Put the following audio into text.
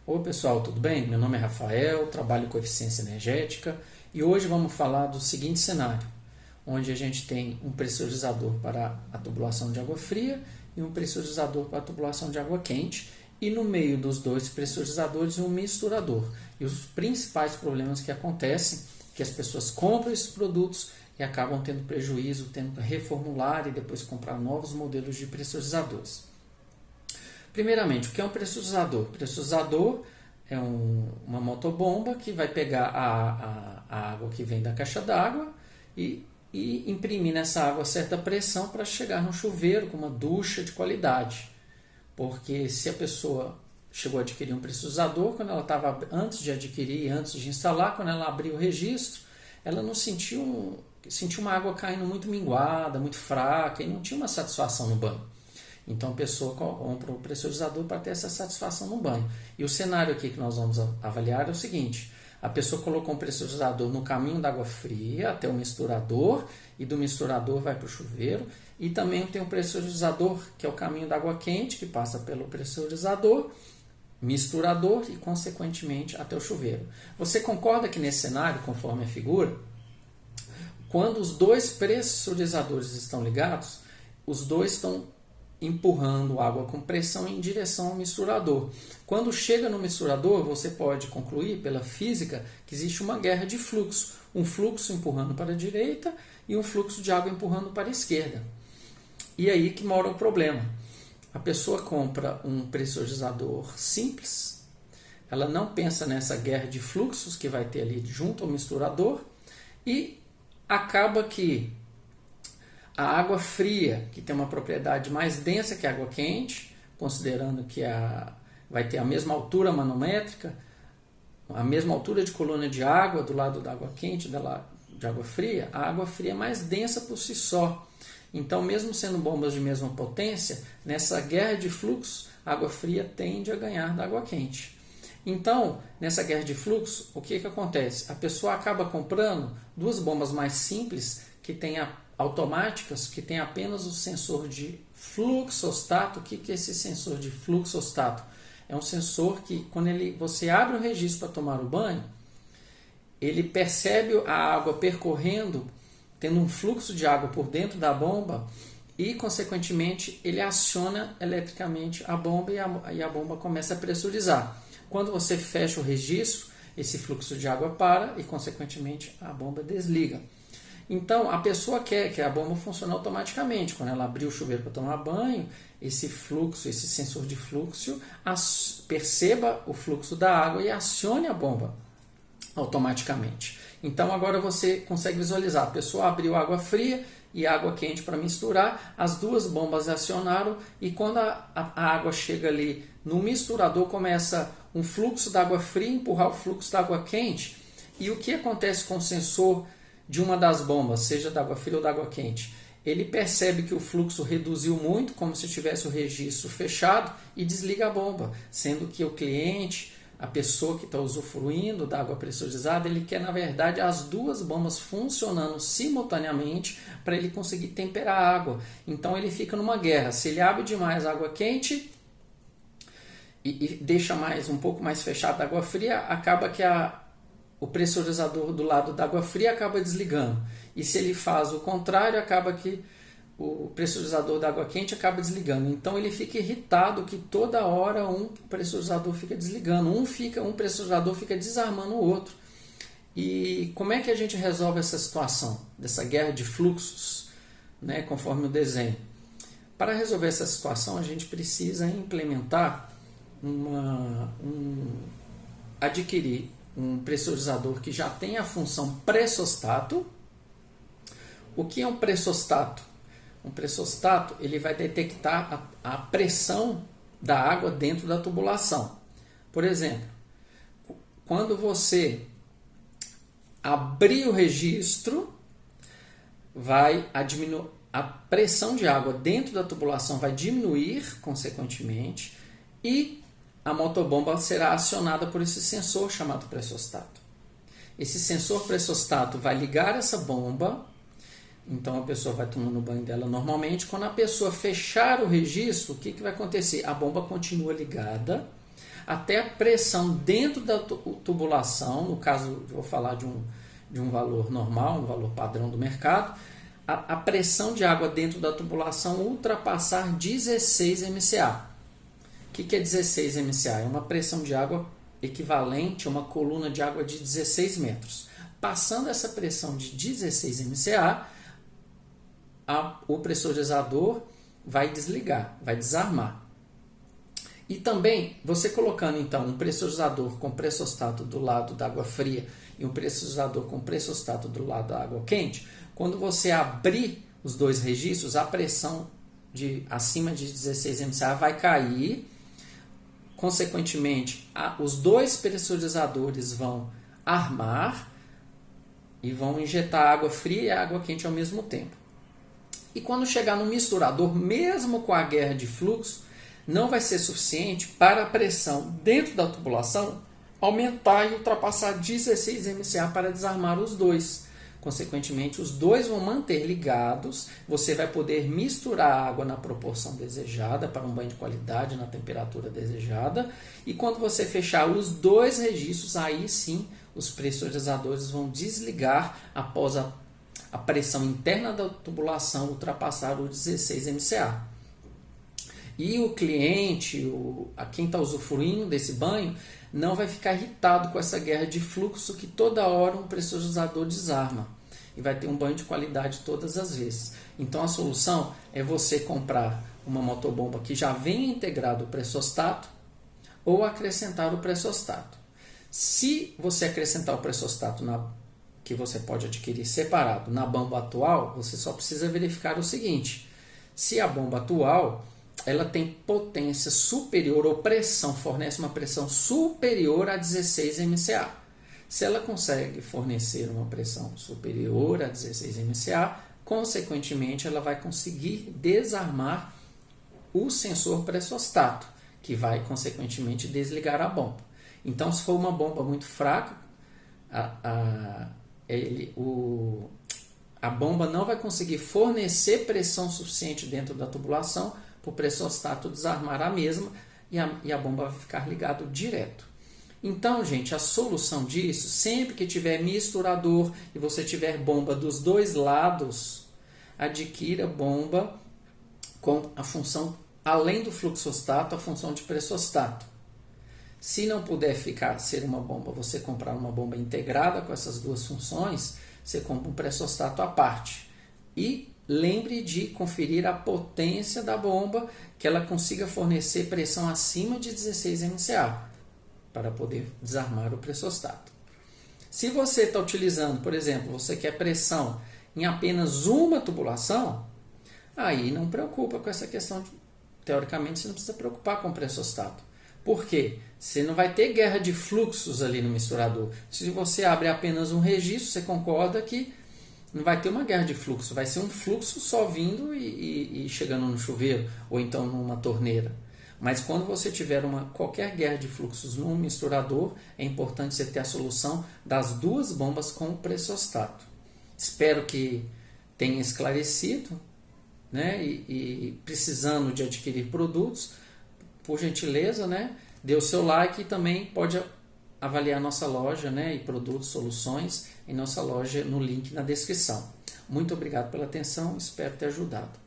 Oi pessoal, tudo bem? Meu nome é Rafael, trabalho com eficiência energética e hoje vamos falar do seguinte cenário, onde a gente tem um pressurizador para a tubulação de água fria e um pressurizador para a tubulação de água quente e no meio dos dois pressurizadores um misturador. E os principais problemas que acontecem é que as pessoas compram esses produtos e acabam tendo prejuízo, tendo que reformular e depois comprar novos modelos de pressurizadores. Primeiramente, o que é um pressurizador? Pressurizador é uma motobomba que vai pegar a água que vem da caixa d'água e imprimir nessa água certa pressão para chegar no chuveiro com uma ducha de qualidade. Porque se a pessoa chegou a adquirir um pressurizador, quando ela estava antes de adquirir, antes de instalar, quando ela abriu o registro, ela não sentiu uma água caindo muito minguada, muito fraca e não tinha uma satisfação no banho. Então a pessoa compra o pressurizador para ter essa satisfação no banho. E o cenário aqui que nós vamos avaliar é o seguinte: a pessoa colocou um pressurizador no caminho da água fria até o misturador, e do misturador vai para o chuveiro, e também tem um pressurizador que é o caminho da água quente, que passa pelo pressurizador, misturador e consequentemente até o chuveiro. Você concorda que nesse cenário, conforme a figura, quando os dois pressurizadores estão ligados, os dois estão empurrando água com pressão em direção ao misturador. Quando chega no misturador, você pode concluir pela física que existe uma guerra de fluxo. Um fluxo empurrando para a direita e um fluxo de água empurrando para a esquerda. E aí que mora o problema. A pessoa compra um pressurizador simples, ela não pensa nessa guerra de fluxos que vai ter ali junto ao misturador e acaba que a água fria, que tem uma propriedade mais densa que a água quente, considerando que vai ter a mesma altura manométrica, a mesma altura de coluna de água do lado da água quente e de água fria, a água fria é mais densa por si só. Então, mesmo sendo bombas de mesma potência, nessa guerra de fluxo, a água fria tende a ganhar da água quente. Então, nessa guerra de fluxo, o que acontece? A pessoa acaba comprando duas bombas mais simples que têm automáticas que tem apenas o sensor de fluxostato. O que é esse sensor de fluxostato? É um sensor que, quando você abre o registro para tomar o banho, ele percebe a água percorrendo, tendo um fluxo de água por dentro da bomba e, consequentemente, ele aciona eletricamente a bomba e a bomba começa a pressurizar. Quando você fecha o registro, esse fluxo de água para e, consequentemente, a bomba desliga. Então, a pessoa quer que a bomba funcione automaticamente. Quando ela abrir o chuveiro para tomar banho, esse fluxo, esse sensor de fluxo, perceba o fluxo da água e acione a bomba automaticamente. Então, agora você consegue visualizar. A pessoa abriu água fria e água quente para misturar, as duas bombas acionaram e quando a água chega ali no misturador, começa um fluxo da água fria empurrar o fluxo da água quente. E o que acontece com o sensor de uma das bombas, seja da água fria ou da água quente? Ele percebe que o fluxo reduziu muito, como se tivesse o registro fechado, e desliga a bomba, sendo que o cliente, a pessoa que está usufruindo da água pressurizada, ele quer, na verdade, as duas bombas funcionando simultaneamente para ele conseguir temperar a água. Então ele fica numa guerra. Se ele abre demais a água quente e deixa um pouco mais fechada a água fria, acaba que o pressurizador do lado da água fria acaba desligando. E se ele faz o contrário, acaba que o pressurizador da água quente acaba desligando. Então ele fica irritado que toda hora um pressurizador fica desligando. Um pressurizador fica desarmando o outro. E como é que a gente resolve essa situação, dessa guerra de fluxos, né, conforme o desenho? Para resolver essa situação, a gente precisa implementar adquirir um pressurizador que já tem a função pressostato. O que é um pressostato? Um pressostato, ele vai detectar a pressão da água dentro da tubulação. Por exemplo, quando você abrir o registro, a pressão de água dentro da tubulação vai diminuir, consequentemente, e a motobomba será acionada por esse sensor chamado pressostato. Esse sensor pressostato vai ligar essa bomba, então a pessoa vai tomando o banho dela normalmente. Quando a pessoa fechar o registro, o que vai acontecer? A bomba continua ligada até a pressão dentro da tubulação, no caso eu vou falar de um valor normal, um valor padrão do mercado, a pressão de água dentro da tubulação ultrapassar 16 MCA. O que é 16 MCA? É uma pressão de água equivalente a uma coluna de água de 16 metros. Passando essa pressão de 16 MCA, o pressurizador vai desligar, vai desarmar. E também, você colocando então um pressurizador com pressostato do lado da água fria e um pressurizador com pressostato do lado da água quente, quando você abrir os dois registros, a pressão acima de 16 MCA vai cair. Consequentemente, os dois pressurizadores vão armar e vão injetar água fria e água quente ao mesmo tempo. E quando chegar no misturador, mesmo com a guerra de fluxo, não vai ser suficiente para a pressão dentro da tubulação aumentar e ultrapassar 16 MCA para desarmar os dois. Consequentemente, os dois vão manter ligados, você vai poder misturar a água na proporção desejada para um banho de qualidade na temperatura desejada, e quando você fechar os dois registros, aí sim os pressurizadores vão desligar após a pressão interna da tubulação ultrapassar os 16 MCA. E o cliente, quem está usufruindo desse banho, não vai ficar irritado com essa guerra de fluxo que toda hora um pressurizador desarma. E vai ter um banho de qualidade todas as vezes. Então a solução é você comprar uma motobomba que já venha integrado o pressostato ou acrescentar o pressostato. Se você acrescentar o pressostato que você pode adquirir separado na bomba atual, você só precisa verificar o seguinte: se a bomba atual ela tem potência superior ou fornece uma pressão superior a 16 MCA. Se ela consegue fornecer uma pressão superior a 16 MCA, consequentemente ela vai conseguir desarmar o sensor pressostato, que vai consequentemente desligar a bomba. Então, se for uma bomba muito fraca, a bomba não vai conseguir fornecer pressão suficiente dentro da tubulação para o pressostato desarmar a mesma e a bomba vai ficar ligada direto. Então, gente, a solução disso, sempre que tiver misturador e você tiver bomba dos dois lados, adquira bomba com a função, além do fluxostato, a função de pressostato. Se não puder ser uma bomba, você comprar uma bomba integrada com essas duas funções, você compra um pressostato à parte. E lembre de conferir a potência da bomba, que ela consiga fornecer pressão acima de 16 MCA, para poder desarmar o pressostato. Se você está utilizando, por exemplo, você quer pressão em apenas uma tubulação, aí não preocupa com essa questão. Teoricamente, você não precisa preocupar com o pressostato. Por quê? Você não vai ter guerra de fluxos ali no misturador. Se você abre apenas um registro, você concorda que não vai ter uma guerra de fluxo, vai ser um fluxo só vindo e chegando no chuveiro ou então numa torneira. Mas quando você tiver qualquer guerra de fluxos no misturador, é importante você ter a solução das duas bombas com o pressostato. Espero que tenha esclarecido, né? E precisando de adquirir produtos, por gentileza, né? Dê o seu like e também pode avaliar nossa loja, né? E produtos, soluções em nossa loja no link na descrição. Muito obrigado pela atenção, espero ter ajudado.